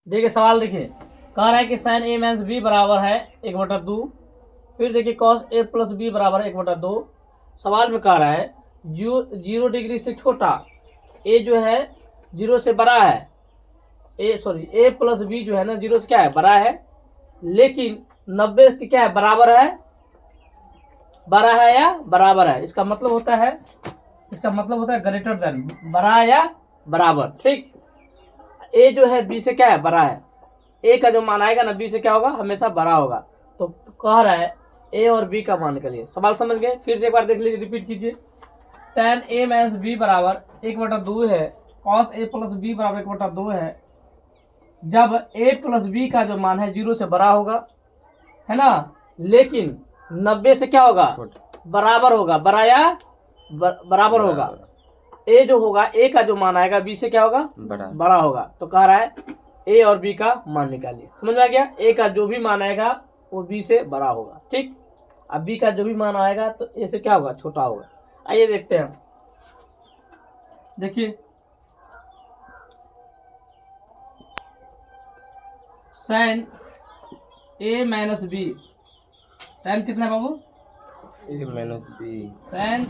देखिए सवाल देखिए, कह रहा है कि साइन ए माइनस बी बराबर है 1/2। फिर देखिए कॉस ए प्लस बी बराबर है 1/2। सवाल में कह रहा है 0 डिग्री से छोटा ए जो है 0 से बड़ा है, ए प्लस बी जो है ना 0 से क्या है, बड़ा है, लेकिन 90 की क्या है, बराबर है, बड़ा है या बराबर है। इसका मतलब होता है ग्रेटर देन, बड़ा या बराबर। ठीक, ए जो है बी से क्या है, बड़ा है। ए का जो मान आएगा ना बी से क्या होगा, हमेशा बड़ा होगा। तो कह रहा है ए और बी का मान के लिए। सवाल समझ गए? फिर से एक बार देख लीजिए, रिपीट कीजिए। tan ए माइनस बी बराबर 1/2 है, cos ए प्लस बी बराबर 1/2 है, जब ए प्लस बी का जो मान है 0 से बड़ा होगा, है ना, लेकिन 90 से क्या होगा, बराबर होगा, बड़ा या बराबर होगा। ए जो होगा, ए का जो मान आएगा बी से क्या होगा, बड़ा होगा। तो कह रहा है ए और बी का मान निकालिए। समझ में आ गया? ए का जो भी मान आएगा वो बी से बड़ा होगा। ठीक, अब बी का जो भी मान आएगा तो ए से क्या होगा, छोटा होगा। आइए देखते हैं। देखिए साइन ए माइनस बी, साइन कितना है बाबू, ए माइनस बी, साइन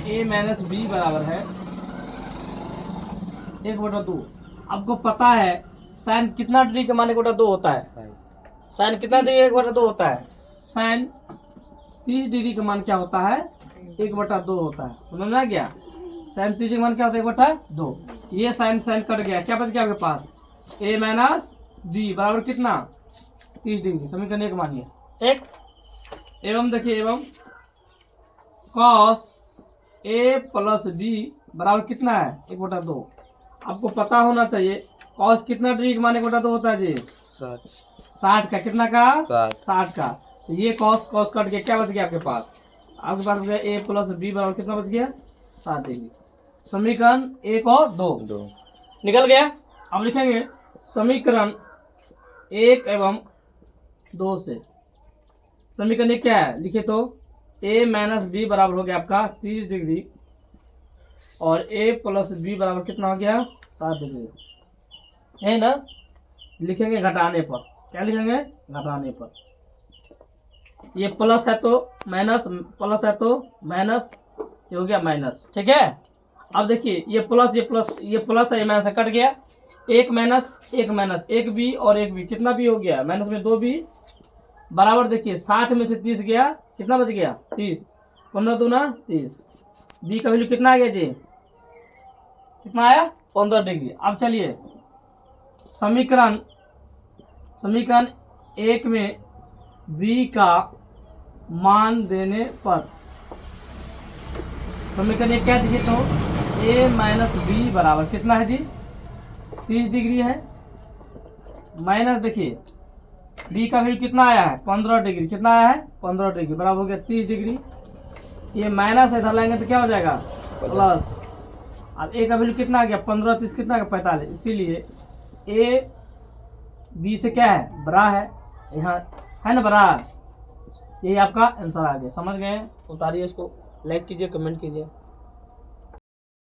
ए माइनस बी बराबर है 1/2। आपको पता है साइन कितना डिग्री का मान 1/2 होता है, साइन कितना डिग्री 1/2 होता है, साइन 30 डिग्री का मान क्या होता है, 1/2 होता है। समझ में आ गया? साइन 30 डिग्री का मान क्या होता है, 1/2। ये साइन कट गया, क्या बच गया आपके पास, ए माइनस बी बराबर कितना, 30 डिग्री। समीकरण 1 मानिए। ठीक, एवं देखिए, एवं कॉस ए प्लस बी बराबर कितना है, 1/2। आपको पता होना चाहिए कॉस कितना डिग्री का मान 1/2 होता है जी, 60 का। कितना का, 60 का। तो ये कॉस कट गया, क्या बच गया आपके पास, बच गया ए प्लस बी बराबर कितना बच गया, 60 डिग्री। समीकरण 1 और 2 निकल गया। अब लिखेंगे समीकरण 1 एवं 2 से। समीकरण 1 क्या है, लिखे तो ए माइनस बी बराबर हो गया आपका 30 डिग्री, और ए प्लस बी बराबर कितना हो गया, 60 डिग्री, है ना। लिखेंगे घटाने पर, क्या लिखेंगे, घटाने पर। ये प्लस है तो माइनस, प्लस है तो माइनस, ये हो गया माइनस। ठीक है, अब देखिए ये प्लस है, ये माइनस कट गया, एक माइनस, एक बी और एक बी, कितना बी हो गया, माइनस में 2 बी बराबर। देखिए 60 में से 30 गया, कितना बच गया, 30, 15 दूना 30। बी का वैल्यू कितना आ गया जी, कितना आया, 15 डिग्री। अब चलिए समीकरण 1 में बी का मान देने पर, समीकरण 1 क्या दिखे तो ए माइनस बी बराबर कितना है जी, 30 डिग्री है, माइनस देखिए बी का वैल्यू कितना आया है, 15 डिग्री। कितना आया है, 15 डिग्री बराबर हो गया 30 डिग्री। ये माइनस इधर लाएंगे तो क्या हो जाएगा, प्लस। अब ए का वैल्यू कितना आ गया, 15 30 कितना का 45, इसीलिए ए बी से क्या है, बड़ा है, यहाँ है ना बड़ा। यही आपका आंसर आ गया। समझ गए? उतारिए इसको, लाइक कीजिए, कमेंट कीजिए।